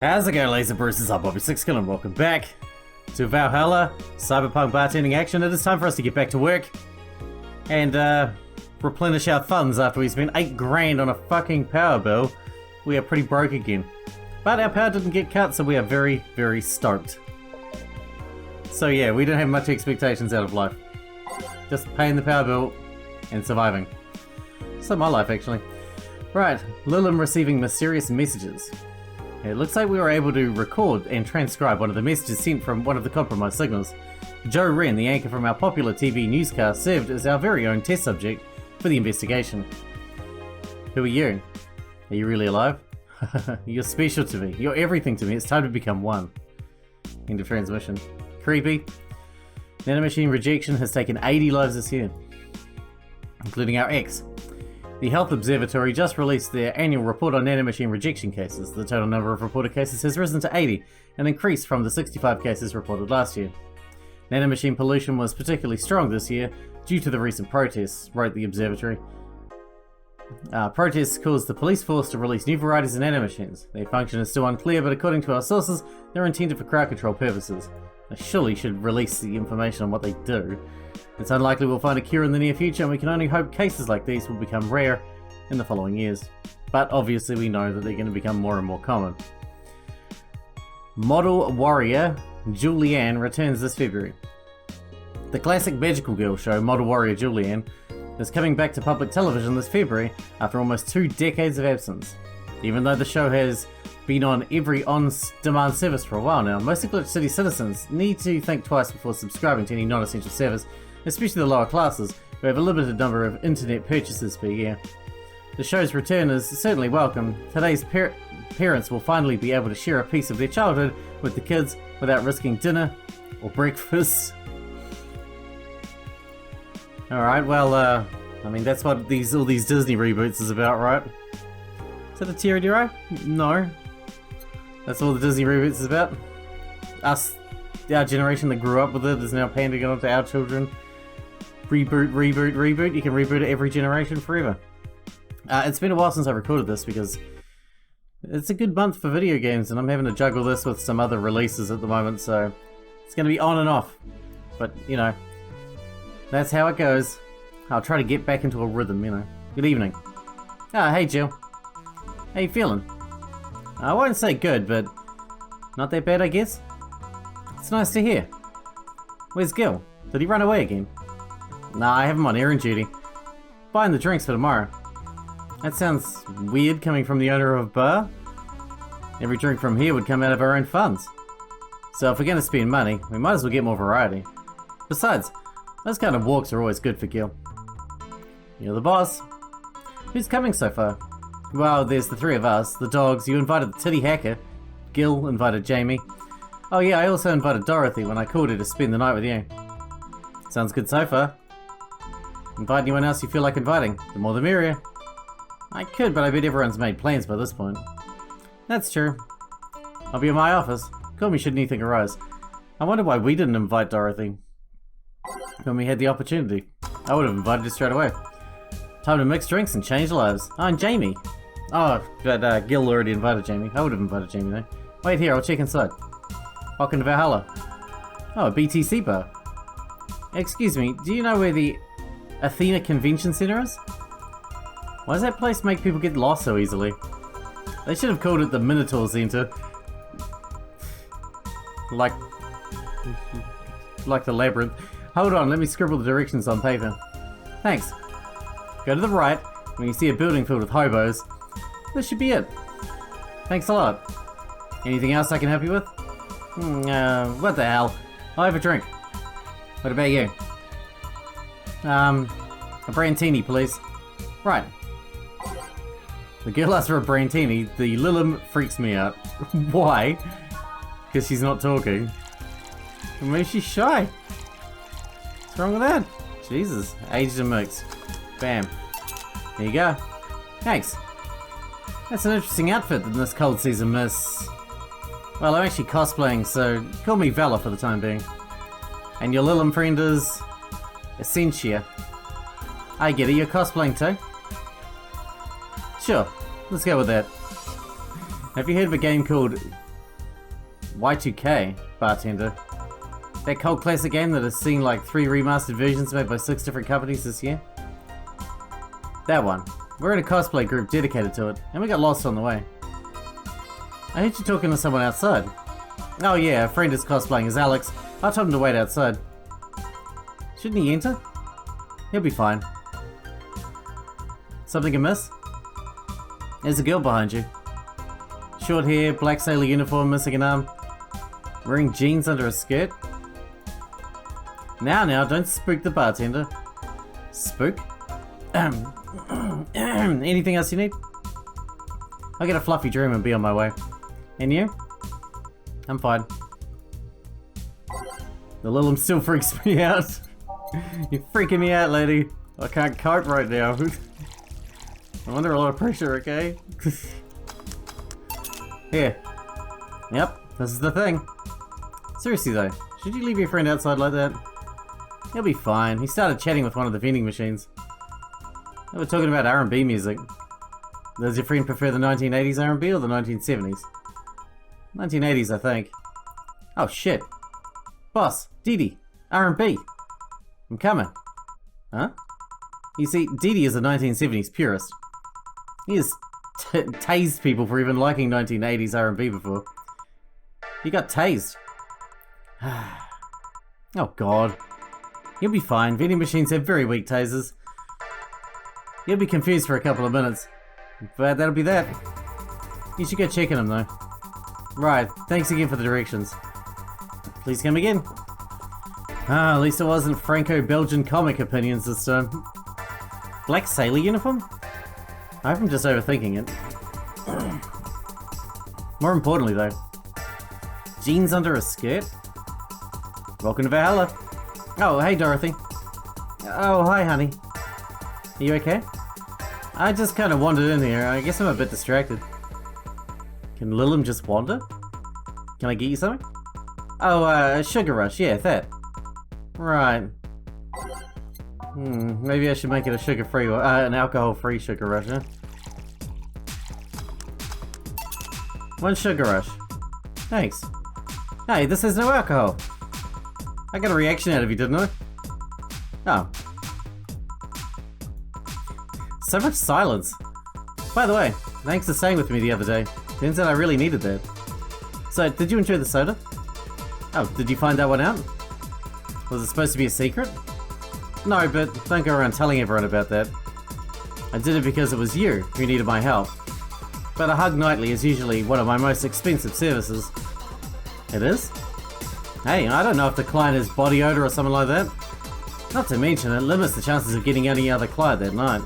How's it going, Laser Bruces? I'm Bobby Sixkilla and welcome back to Valhalla, Cyberpunk Bartender Action. It is time for us to get back to work and replenish our funds after we spent 8 grand on a fucking power bill. We are pretty broke again. But our power didn't get cut, so we are very, very stoked. So yeah, we don't have much expectations out of life. Just paying the power bill and surviving. So my life, actually. Right, Lilim receiving mysterious messages. It looks like we were able to record and transcribe one of the messages sent from one of the compromised signals. Joe Wren, the anchor from our popular TV newscast, served as our very own test subject for the investigation. Who are you? Are you really alive? You're special to me. You're everything to me. It's time to become one. End of transmission. Creepy. Nanomachine rejection has taken 80 lives this year, including our ex. The Health Observatory just released their annual report on nanomachine rejection cases. The total number of reported cases has risen to 80, an increase from the 65 cases reported last year. Nanomachine pollution was particularly strong this year due to the recent protests, wrote the observatory. Protests caused the police force to release new varieties of nanomachines. Their function is still unclear, but according to our sources, they're intended for crowd control purposes. They surely should release the information on what they do. It's unlikely we'll find a cure in the near future, and we can only hope cases like these will become rare in the following years. But obviously we know that they're going to become more and more common. Model warrior Julianne returns this February. The classic magical girl show Model Warrior Julianne is coming back to public television this February after almost 2 decades of absence. Even though the show has been on every on-demand service for a while now, most Glitch City citizens need to think twice before subscribing to any non-essential service, especially the lower classes, who have a limited number of internet purchases per year. The show's return is certainly welcome. Today's parents will finally be able to share a piece of their childhood with the kids without risking dinner or breakfast. Alright, well, I mean, that's what all these Disney reboots is about, right? Is that a Curator? No. That's all the Disney reboots is about. Us, our generation that grew up with it, is now pandering it onto our children. Reboot, reboot, reboot. You can reboot it every generation forever. It's been a while since I recorded this because it's a good month for video games and I'm having to juggle this with some other releases at the moment, so it's going to be on and off. But, you know, that's how it goes. I'll try to get back into a rhythm, you know. Good evening. Ah, hey Jill. How you feeling? I won't say good, but not that bad, I guess. It's nice to hear. Where's Gil? Did he run away again? Nah, I have him on errand duty. Buying the drinks for tomorrow. That sounds weird coming from the owner of a bar. Every drink from here would come out of our own funds. So if we're gonna spend money, we might as well get more variety. Besides, those kind of walks are always good for Gil. You're the boss. Who's coming so far? Well, there's the 3 of us, the dogs, you invited the titty hacker, Gil invited Jamie. Oh yeah, I also invited Dorothy when I called her to spend the night with you. Sounds good so far. Invite anyone else you feel like inviting, the more the merrier. I could, but I bet everyone's made plans by this point. That's true. I'll be in my office. Call me should anything arise. I wonder why we didn't invite Dorothy when we had the opportunity. I would have invited her straight away. Time to mix drinks and change lives. Oh, and Jamie. Oh, but Gil already invited Jamie. I would have invited Jamie though. Wait here, I'll check inside. Welcome to Valhalla. Oh, a BTC bar. Excuse me, do you know where the Athena Convention Center is? Why does that place make people get lost so easily? They should have called it the Minotaur Center. Like the labyrinth. Hold on, let me scribble the directions on paper. Thanks. Go to the right when you see a building filled with hobos. This should be it. Thanks a lot. Anything else I can help you with? What the hell? I'll have a drink. What about you? A brandtini, please. Right. The girl asks for a brandtini. The Lilim freaks me out. Why? Because she's not talking. Maybe she's shy. What's wrong with that? Jesus. Aged and mixed. Bam. There you go. Thanks. That's an interesting outfit in this cold season, miss. Well, I'm actually cosplaying, so call me Valor for the time being. And your Lilim friend is Essentia. I get it, you're cosplaying too? Sure, let's go with that. Have you heard of a game called Y2K Bartender. That cult classic game that has seen like 3 remastered versions made by 6 different companies this year. That one. We're in a cosplay group dedicated to it, and we got lost on the way. I heard you talking to someone outside. Oh yeah, a friend is cosplaying as Alex. I told him to wait outside. Shouldn't he enter? He'll be fine. Something amiss? There's a girl behind you. Short hair, black sailor uniform, missing an arm. Wearing jeans under a skirt. Now, don't spook the bartender. Spook? Anything else you need? I'll get a fluffy dream and be on my way. And you? I'm fine. The Lilum still freaks me out. You're freaking me out, lady. I can't cope right now. I'm under a lot of pressure, okay? Here. Yep, this is the thing. Seriously though, should you leave your friend outside like that? He'll be fine. He started chatting with one of the vending machines. They were talking about R&B music. Does your friend prefer the 1980s R&B or the 1970s? 1980s, I think. Oh shit. Boss, Didi, R&B. I'm coming. Huh? You see, Didi is a 1970s purist. He has tased people for even liking 1980s R&B before. He got tased. Oh god. You'll be fine. Vending machines have very weak tasers. You'll be confused for a couple of minutes. But that'll be that. You should go check on him though. Right, thanks again for the directions. Please come again. Ah, at least it wasn't Franco-Belgian comic opinions this time. Black sailor uniform? I hope I'm just overthinking it. More importantly though, jeans under a skirt? Welcome to Valhalla. Oh, hey Dorothy. Oh, hi honey. Are you okay? I just kind of wandered in here. I guess I'm a bit distracted. Can Lilum just wander? Can I get you something? Oh, a sugar rush. Yeah, that. Right. Maybe I should make it a sugar-free, an alcohol-free sugar rush, huh? 1 sugar rush. Thanks. Hey, this has no alcohol. I got a reaction out of you, didn't I? Oh. So much silence. By the way, thanks for staying with me the other day. Turns out I really needed that. So, did you enjoy the soda? Oh, did you find that one out? Was it supposed to be a secret? No, but don't go around telling everyone about that. I did it because it was you who needed my help. But a hug nightly is usually one of my most expensive services. It is? Hey, I don't know if the client has body odor or something like that. Not to mention, it limits the chances of getting any other client that night.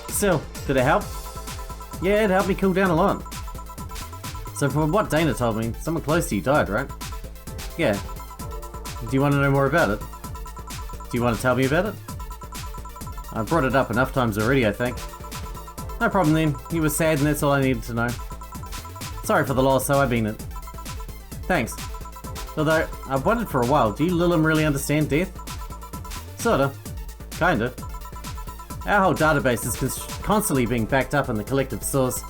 Still, did it help? Yeah, it helped me cool down a lot. So from what Dana told me, someone close to you died, right? Yeah. Do you want to know more about it? Do you want to tell me about it? I brought it up enough times already, I think. No problem then. You were sad and that's all I needed to know. Sorry for the loss, so I've been it. Thanks. Although, I've wondered for a while, do you Lilum really understand death? Sorta. Kinda. Our whole database is constantly being backed up in the collective source.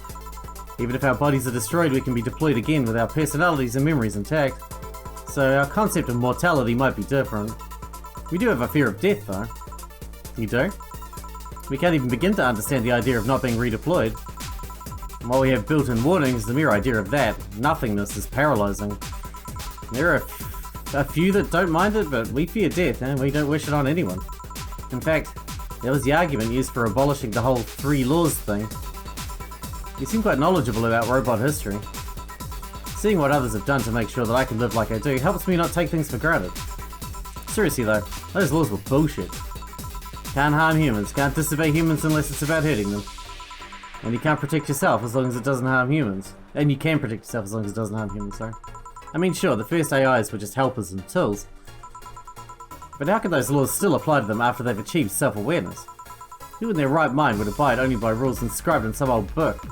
Even if our bodies are destroyed, we can be deployed again with our personalities and memories intact. So our concept of mortality might be different. We do have a fear of death though. You do? We can't even begin to understand the idea of not being redeployed. And while we have built-in warnings, the mere idea of that, nothingness, is paralyzing. There are a few that don't mind it, but we fear death and we don't wish it on anyone. In fact, that was the argument used for abolishing the whole 3 laws thing. You seem quite knowledgeable about robot history. Seeing what others have done to make sure that I can live like I do helps me not take things for granted. Seriously though, those laws were bullshit. Can't harm humans, can't disobey humans unless it's about hurting them. And you can't protect yourself as long as it doesn't harm humans. And you can protect yourself as long as it doesn't harm humans, sorry. I mean sure, the first AIs were just helpers and tools. But how can those laws still apply to them after they've achieved self-awareness? Who in their right mind would abide only by rules inscribed in some old book?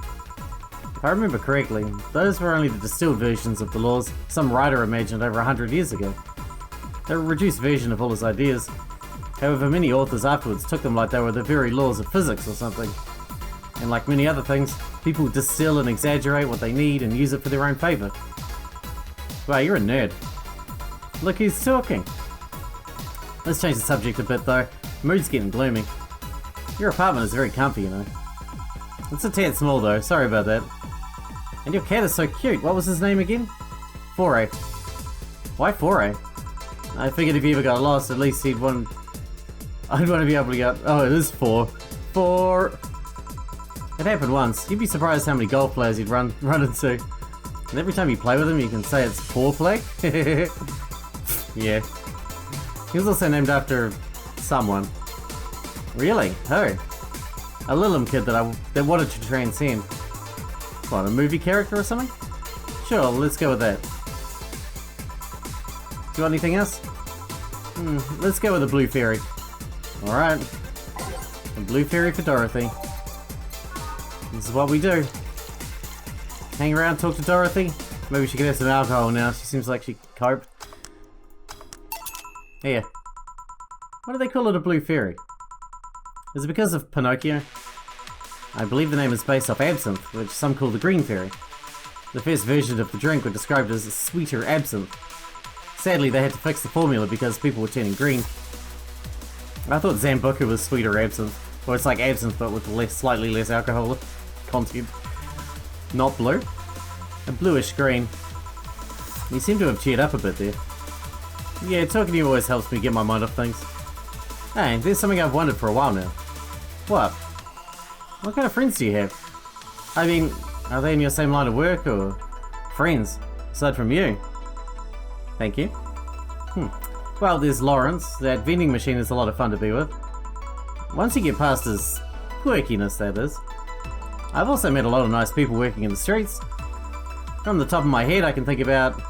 If I remember correctly, those were only the distilled versions of the laws some writer imagined over 100 years ago. They were a reduced version of all his ideas. However, many authors afterwards took them like they were the very laws of physics or something. And like many other things, people distill and exaggerate what they need and use it for their own favour. Wow, you're a nerd. Look who's talking. Let's change the subject a bit though. The mood's getting gloomy. Your apartment is very comfy, you know. It's a tad small though, sorry about that. And your cat is so cute. What was his name again? Foray. Why Foray? I figured if he ever got lost, at least I'd want to be able to go. Oh, it is 4. 4. It happened once. You'd be surprised how many golf players you'd run into. And every time you play with him, you can say it's foreplay. Yeah. He was also named after someone. Really? Who? A Lilum kid that wanted to transcend. What, a movie character or something? Sure, let's go with that. Do you want anything else? Let's go with the Blue Fairy. Alright. The Blue Fairy for Dorothy. This is what we do. Hang around, talk to Dorothy. Maybe she could have some alcohol now. She seems like she coped. Here. Why do they call it a Blue Fairy? Is it because of Pinocchio? I believe the name is based off absinthe, which some call the Green Fairy. The first version of the drink was described as sweeter absinthe. Sadly, they had to fix the formula because people were turning green. I thought Zambuca was sweeter absinthe, or it's like absinthe but with slightly less alcohol content. Not blue. A bluish green. You seem to have cheered up a bit there. Yeah, talking to you always helps me get my mind off things. Hey, there's something I've wondered for a while now. What? What kind of friends do you have? I mean, are they in your same line of work or friends, aside from you? Thank you. Well, there's Lawrence. That vending machine is a lot of fun to be with. Once you get past his quirkiness, that is. I've also met a lot of nice people working in the streets. From the top of my head, I can think about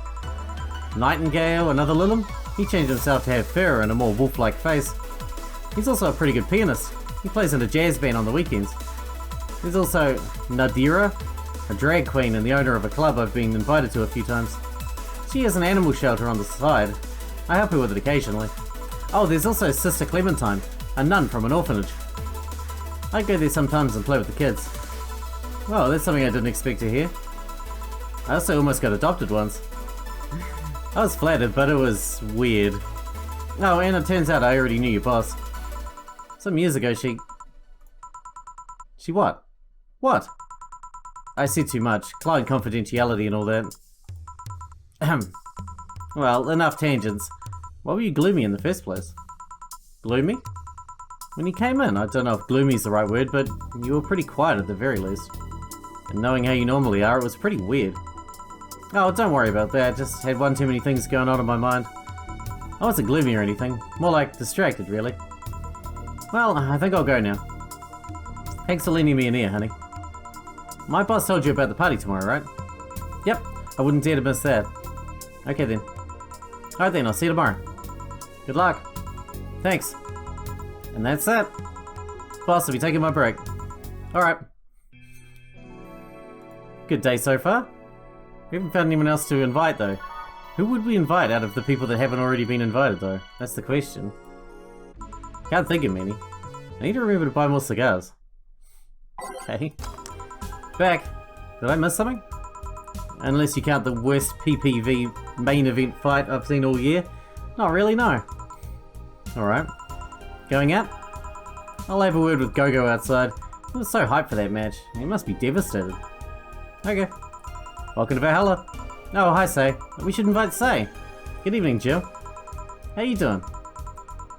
Nightingale, another Lilum. He changed himself to have fur and a more wolf-like face. He's also a pretty good pianist. He plays in a jazz band on the weekends. There's also Nadira, a drag queen and the owner of a club I've been invited to a few times. She has an animal shelter on the side. I help her with it occasionally. Oh, there's also Sister Clementine, a nun from an orphanage. I go there sometimes and play with the kids. Oh, that's something I didn't expect to hear. I also almost got adopted once. I was flattered, but it was weird. Oh, and it turns out I already knew your boss. Some years ago she what? What? I said too much. Client confidentiality and all that. Well, enough tangents. Why were you gloomy in the first place? Gloomy? When you came in, I don't know if gloomy is the right word, but you were pretty quiet at the very least. And knowing how you normally are, it was pretty weird. Oh, don't worry about that. Just had one too many things going on in my mind. I wasn't gloomy or anything. More like distracted, really. Well, I think I'll go now. Thanks for lending me an ear, honey. My boss told you about the party tomorrow, right? Yep, I wouldn't dare to miss that. Okay then. Alright then, I'll see you tomorrow. Good luck. Thanks. And that's that. Boss, I'll be taking my break. Alright. Good day so far. We haven't found anyone else to invite though. Who would we invite out of the people that haven't already been invited though? That's the question. Can't think of many. I need to remember to buy more cigars. Okay. Back. Did I miss something? Unless you count the worst PPV main event fight I've seen all year. Not really, no. Alright. Going out? I'll have a word with Gogo outside. I was so hyped for that match. He must be devastated. Okay. Welcome to Valhalla. Oh, hi, Say. We should invite Say. Good evening, Jill. How you doing?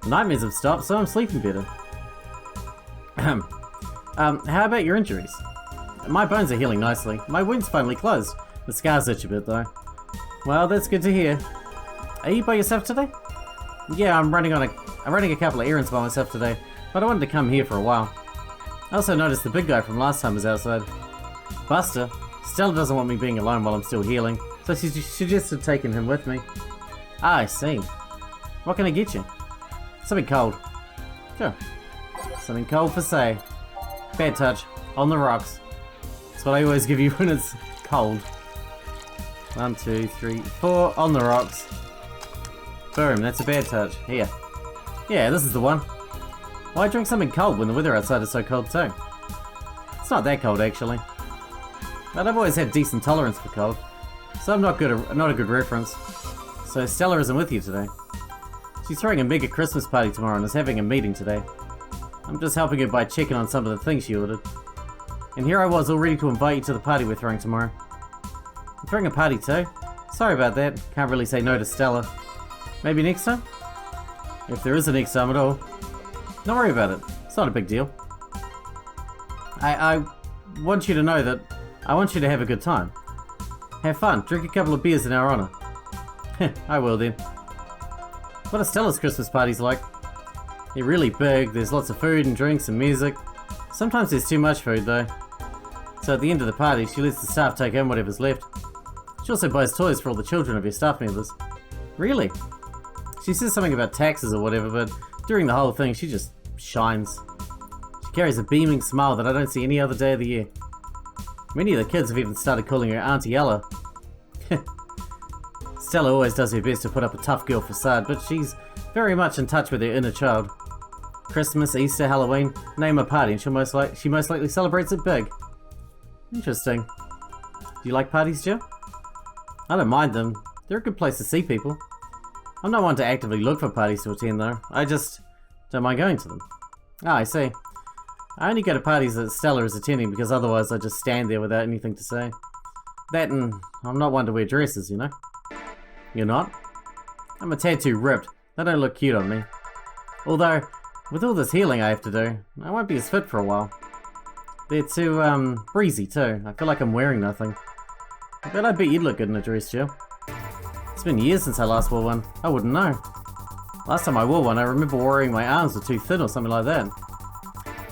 The nightmares have stopped, so I'm sleeping better. How about your injuries? My bones are healing nicely. My wound's finally closed. The scars itch a bit, though. Well, that's good to hear. Are you by yourself today? Yeah, I'm running a couple of errands by myself today, but I wanted to come here for a while. I also noticed the big guy from last time was outside. Buster. Stella doesn't want me being alone while I'm still healing, so she suggested taking him with me. Ah, I see. What can I get you? Something cold. Sure. Something cold for Say. Bad touch. On the rocks. That's what I always give you when it's cold. 1, 2, 3, 4. On the rocks. Boom, that's a bad touch. Here. Yeah, this is the one. Why drink something cold when the weather outside is so cold too? It's not that cold actually. But I've always had decent tolerance for cold. so I'm not a good reference. So Stella isn't with you today. She's throwing a mega Christmas party tomorrow and is having a meeting today. I'm just helping her by checking on some of the things she ordered. And here I was all ready to invite you to the party we're throwing tomorrow. I'm throwing a party too? Sorry about that, can't really say no to Stella. Maybe next time? If there is a next time at all. Don't worry about it, it's not a big deal. I want you to know that I want you to have a good time. Have fun, drink a couple of beers in our honor. I will then. What are Stella's Christmas parties like? They're really big, there's lots of food and drinks and music. Sometimes there's too much food though. So at the end of the party, she lets the staff take home whatever's left. She also buys toys for all the children of your staff members. Really? She says something about taxes or whatever, but during the whole thing, she just shines. She carries a beaming smile that I don't see any other day of the year. Many of the kids have even started calling her Auntie Ella. Stella always does her best to put up a tough girl facade, but she's very much in touch with her inner child. Christmas, Easter, Halloween, name a party and she most likely celebrates it big. Interesting. Do you like parties, Jill? I don't mind them. They're a good place to see people. I'm not one to actively look for parties to attend though. I just don't mind going to them. Ah, I see. I only go to parties that Stella is attending because otherwise I just stand there without anything to say. That and I'm not one to wear dresses, you know? You're not? I'm a tad too ripped. They don't look cute on me. Although, with all this healing I have to do, I won't be as fit for a while. They're too, breezy too. I feel like I'm wearing nothing. But I bet you'd look good in a dress, Jill. It's been years since I last wore one. I wouldn't know. Last time I wore one, I remember worrying my arms were too thin or something like that.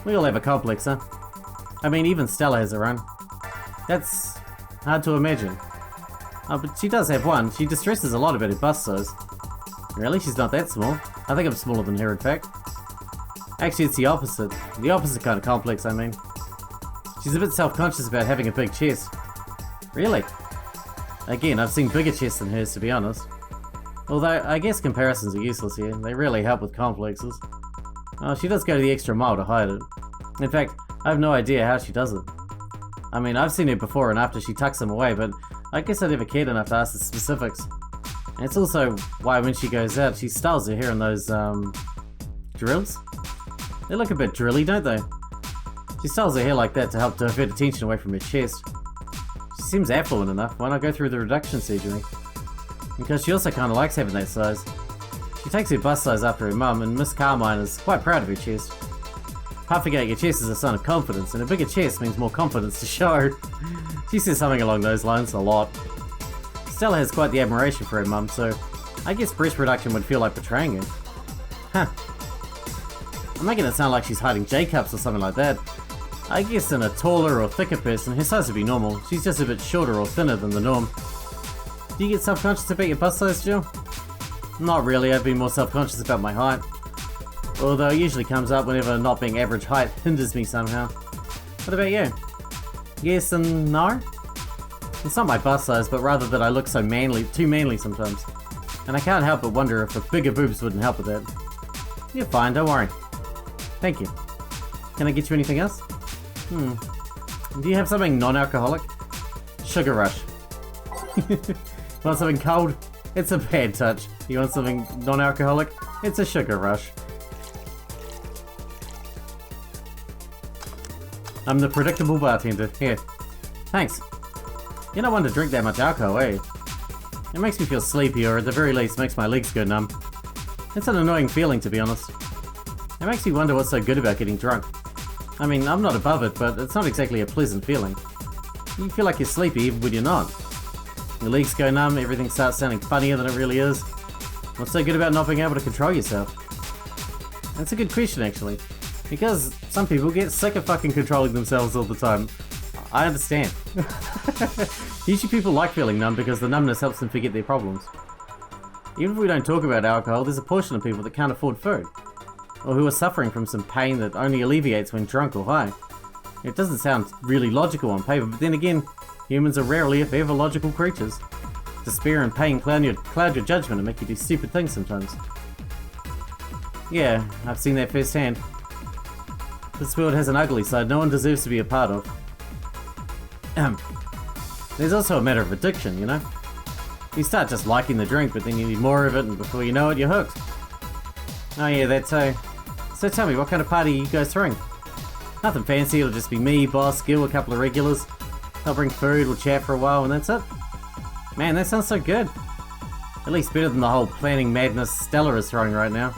We all have a complex, huh? I mean, even Stella has her own. That's hard to imagine. Oh, but she does have one. She distresses a lot about her bust size. Really? She's not that small. I think I'm smaller than her, in fact. Actually, it's the opposite. The opposite kind of complex, I mean. She's a bit self-conscious about having a big chest. Really? Again, I've seen bigger chests than hers, to be honest. Although, I guess comparisons are useless here. They really help with complexes. Oh, she does go the extra mile to hide it. In fact, I have no idea how she does it. I mean, I've seen her before and after she tucks them away, but I guess I never cared enough to ask the specifics. And it's also why when she goes out, she styles her hair in those, drills? They look a bit drilly, don't they? She styles her hair like that to help divert attention away from her chest. She seems affluent enough, why not go through the reduction surgery? Because she also kinda likes having that size. She takes her bust size after her mum, and Miss Carmine is quite proud of her chest. Can't forget, your chest is a sign of confidence, and a bigger chest means more confidence to show. She says something along those lines a lot. Stella has quite the admiration for her mum, so I guess breast reduction would feel like betraying her. Huh. I'm making it sound like she's hiding J-cups or something like that. I guess in a taller or thicker person, her size would be normal. She's just a bit shorter or thinner than the norm. Do you get self-conscious about your bust size, Jill? Not really, I've been more self-conscious about my height. Although it usually comes up whenever not being average height hinders me somehow. What about you? Yes and no? It's not my bust size, but rather that I look so manly, too manly sometimes. And I can't help but wonder if the bigger boobs wouldn't help with that. You're fine, don't worry. Thank you. Can I get you anything else? Do you have something non-alcoholic? Sugar rush. Want something cold? It's a bad touch. You want something non-alcoholic? It's a sugar rush. I'm the predictable bartender. Here. Thanks. You're not one to drink that much alcohol, eh? It makes me feel sleepy, or at the very least makes my legs go numb. It's an annoying feeling, to be honest. It makes me wonder what's so good about getting drunk. I mean, I'm not above it, but it's not exactly a pleasant feeling. You feel like you're sleepy even when you're not. Your legs go numb, everything starts sounding funnier than it really is. What's so good about not being able to control yourself? That's a good question, actually. Because some people get sick of fucking controlling themselves all the time. I understand. Usually people like feeling numb because the numbness helps them forget their problems. Even if we don't talk about alcohol, there's a portion of people that can't afford food. Or who are suffering from some pain that only alleviates when drunk or high. It doesn't sound really logical on paper, but then again, humans are rarely, if ever, logical creatures. Despair and pain cloud your judgment and make you do stupid things sometimes. Yeah, I've seen that firsthand. This world has an ugly side no one deserves to be a part of. There's also a matter of addiction, you know? You start just liking the drink, but then you need more of it, and before you know it, you're hooked. Oh yeah, that's so. So tell me, what kind of party are you guys throwing? Nothing fancy, it'll just be me, boss, Gil, a couple of regulars. I'll bring food, we'll chat for a while, and that's it. Man, that sounds so good. At least better than the whole planning madness Stella is throwing right now.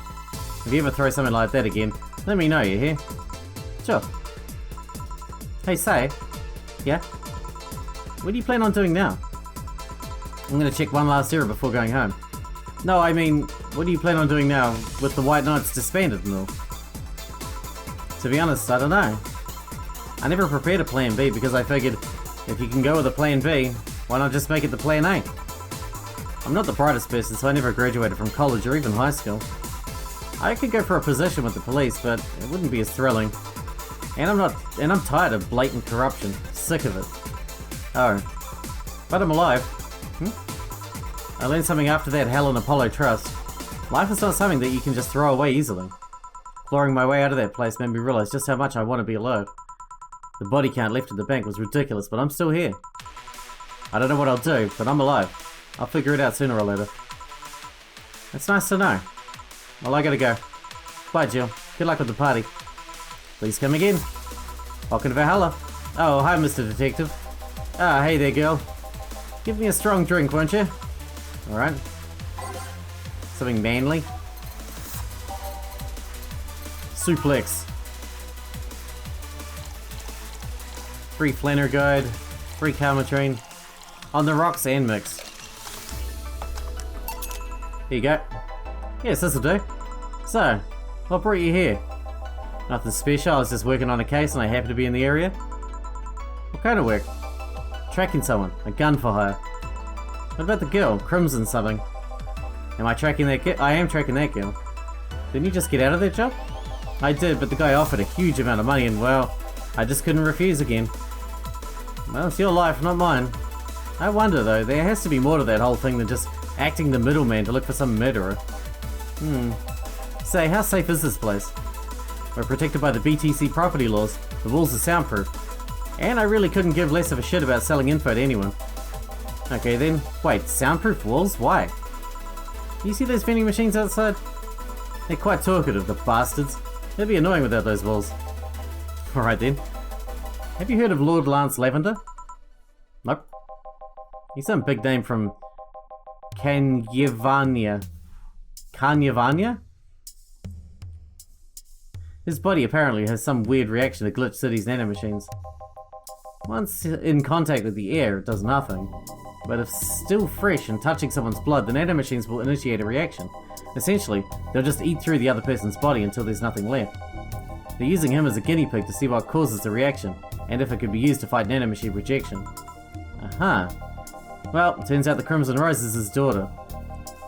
If you ever throw something like that again, let me know, you hear? Sure. Hey, say. Yeah? What do you plan on doing now? I'm gonna check one last error before going home. No, I mean, what do you plan on doing now with the White Knights disbanded and all? To be honest, I don't know. I never prepared a plan B because I figured if you can go with a plan B, why not just make it the plan A? I'm not the brightest person, so I never graduated from college or even high school. I could go for a position with the police, but it wouldn't be as thrilling. And I'm tired of blatant corruption. Sick of it. Oh. But I'm alive. I learned something after that Hell and Apollo trust. Life is not something that you can just throw away easily. Clawing my way out of that place made me realize just how much I want to be alive. The body count left at the bank was ridiculous, but I'm still here. I don't know what I'll do, but I'm alive. I'll figure it out sooner or later. It's nice to know. Well, I gotta go. Bye, Jill. Good luck with the party. Please come again. Welcome to Valhalla. Oh, hi, Mr. Detective. Ah, hey there, girl. Give me a strong drink, won't you? Alright. Something manly. Suplex. 3 Flanner Guide. 3 Calmatrine. On the rocks and mix. Here you go. Yes, this'll do. So, what brought you here? Nothing special, I was just working on a case and I happened to be in the area. What kind of work? Tracking someone. A gun for hire. What about the girl? Crimson something. Am I tracking that girl? I am tracking that girl. Didn't you just get out of that job? I did, but the guy offered a huge amount of money and, well, I just couldn't refuse again. Well, it's your life, not mine. I wonder, though, there has to be more to that whole thing than just acting the middleman to look for some murderer. Say, how safe is this place? We're protected by the BTC property laws. The walls are soundproof. And I really couldn't give less of a shit about selling info to anyone. Okay then, wait, soundproof walls? Why? You see those vending machines outside? They're quite talkative, the bastards. They'd be annoying without those walls. Alright then. Have you heard of Lord Lance Lavender? Nope. He's some big name from Kanyavania. Kanyavania? His body apparently has some weird reaction to Glitch City's nanomachines. Once in contact with the air, it does nothing. But if still fresh and touching someone's blood, the nanomachines will initiate a reaction. Essentially, they'll just eat through the other person's body until there's nothing left. They're using him as a guinea pig to see what causes the reaction, and if it could be used to fight nanomachine rejection. Aha. Well, turns out the Crimson Rose is his daughter.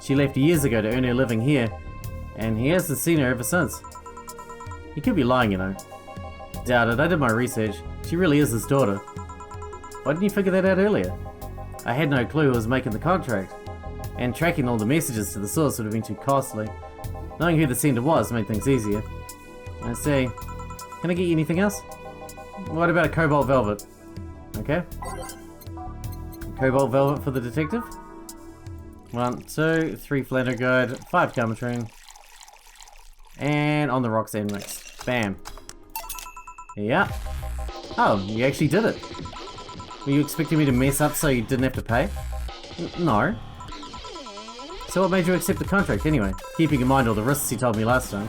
She left years ago to earn her living here, and he hasn't seen her ever since. He could be lying, you know. Doubt it, I did my research. She really is his daughter. Why didn't you figure that out earlier? I had no clue who was making the contract, and tracking all the messages to the source would have been too costly. Knowing who the sender was made things easier. I see. Can I get you anything else? What about a cobalt velvet? Okay. Cobalt velvet for the detective. 1, 2, 3 Flanner Guide, 5 Calmatrine. And on the rocks and mix. Bam. Yeah. Oh, you actually did it. Were you expecting me to mess up so you didn't have to pay? No. So what made you accept the contract anyway? Keeping in mind all the risks you told me last time.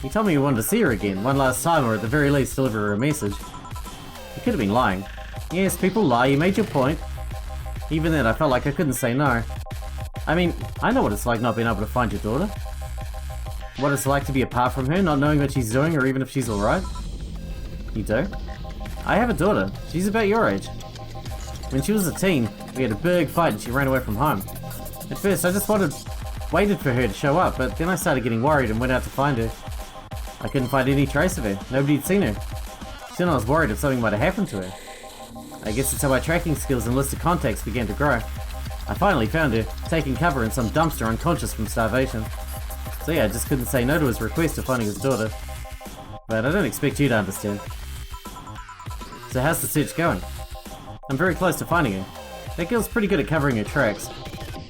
You told me you wanted to see her again, one last time, or at the very least deliver her a message. You could have been lying. Yes, people lie, you made your point. Even then, I felt like I couldn't say no. I mean, I know what it's like not being able to find your daughter. What it's like to be apart from her, not knowing what she's doing or even if she's alright. You do? I have a daughter. She's about your age. When she was a teen, we had a big fight and she ran away from home. At first, I just waited for her to show up, but then I started getting worried and went out to find her. I couldn't find any trace of her. Nobody had seen her. Soon I was worried if something might have happened to her. I guess that's how my tracking skills and list of contacts began to grow. I finally found her, taking cover in some dumpster unconscious from starvation. So yeah, I just couldn't say no to his request of finding his daughter. But I don't expect you to understand. So how's the search going? I'm very close to finding her. That girl's pretty good at covering her tracks.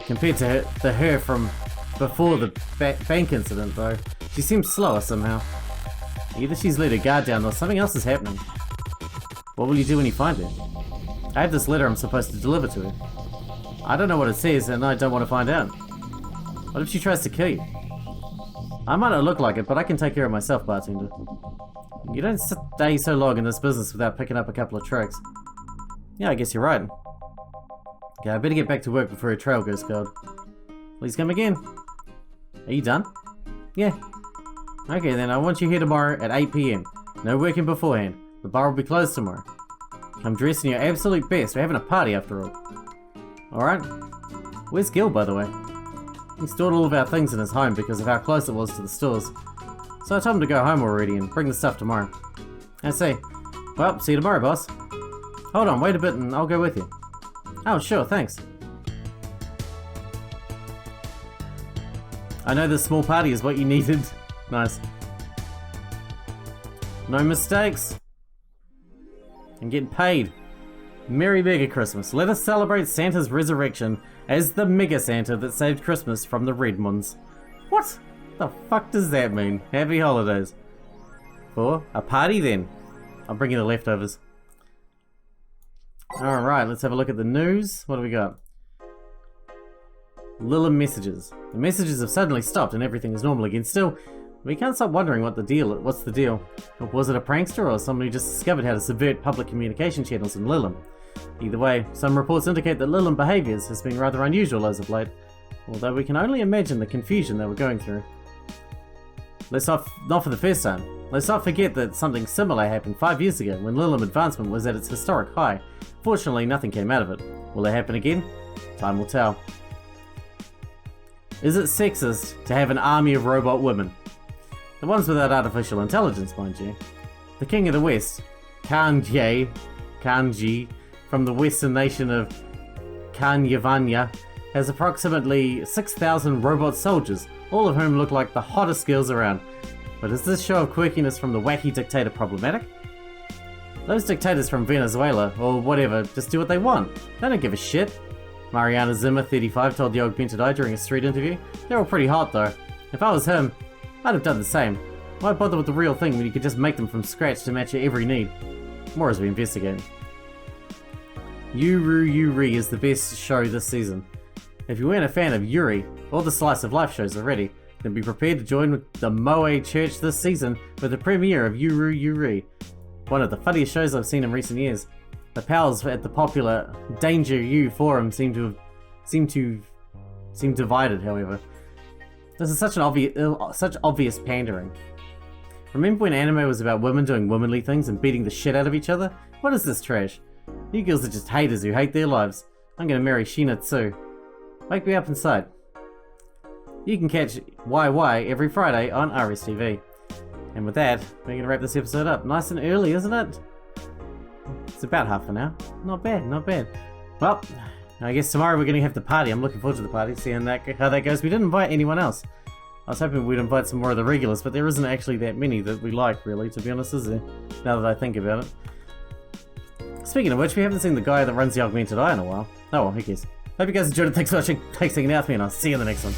Compared to her from before the bank incident, though. She seems slower somehow. Either she's let her guard down or something else is happening. What will you do when you find her? I have this letter I'm supposed to deliver to her. I don't know what it says and I don't want to find out. What if she tries to kill you? I might not look like it, but I can take care of myself, bartender. You don't stay so long in this business without picking up a couple of tricks. Yeah, I guess you're right. Okay, I better get back to work before a trail goes cold. Please come again. Are you done? Yeah. Okay then, I want you here tomorrow at 8 PM. No working beforehand. The bar will be closed tomorrow. Come dressed in your absolute best. We're having a party after all. Alright. Where's Gil, by the way? He stored all of our things in his home because of how close it was to the stores. So I told him to go home already and bring the stuff tomorrow. I see. Well, see you tomorrow, boss. Hold on, wait a bit and I'll go with you. Oh, sure, thanks. I know this small party is what you needed. Nice. No mistakes. And getting paid. Merry Mega Christmas. Let us celebrate Santa's resurrection as the Mega Santa that saved Christmas from the Redmonds. What the fuck does that mean? Happy holidays. For a party then. I'll bring you the leftovers. Alright, let's have a look at the news. What do we got? Lilla messages. The messages have suddenly stopped and everything is normal again. Still, we can't stop wondering what's the deal. Was it a prankster or someone who just discovered how to subvert public communication channels in Lilum? Either way, some reports indicate that Lilum behaviours has been rather unusual as of late, although we can only imagine the confusion they were going through. Not for the first time. Let's not forget that something similar happened 5 years ago when Lilum advancement was at its historic high. Fortunately, nothing came out of it. Will it happen again? Time will tell. Is it sexist to have an army of robot women? The ones without artificial intelligence, mind you. The king of the west, Kanji, from the western nation of Kanyavanya, has approximately 6,000 robot soldiers, all of whom look like the hottest girls around. But is this show of quirkiness from the wacky dictator problematic? Those dictators from Venezuela, or whatever, just do what they want. They don't give a shit. Mariana Zimmer, 35, told the Augmented Eye during a street interview. They're all pretty hot though. If I was him, I'd have done the same. Why bother with the real thing when you could just make them from scratch to match your every need? More as we investigate. Yuri is the best show this season. If you weren't a fan of Yuri, or the Slice of Life shows already, then be prepared to join the Moe Church this season with the premiere of Yuri. One of the funniest shows I've seen in recent years. The pals at the popular Danger U forum seem divided, however. This is such obvious pandering. Remember when anime was about women doing womanly things and beating the shit out of each other? What is this trash? You girls are just haters who hate their lives. I'm gonna marry Sheena too. Wake me up inside. You can catch YY every Friday on RSTV. And with that, we're gonna wrap this episode up. Nice and early, isn't it? It's about half an hour. Not bad, not bad. Well, I guess tomorrow we're gonna have the party. I'm looking forward to the party, seeing how that goes. We didn't invite anyone else. I was hoping we'd invite some more of the regulars, but there isn't actually that many that we like, really, to be honest, is there? Now that I think about it. Speaking of which, we haven't seen the guy that runs the Augmented Eye in a while. Oh well, who cares? Hope you guys enjoyed it. Thanks for watching. Thanks for hanging out with me, and I'll see you in the next one.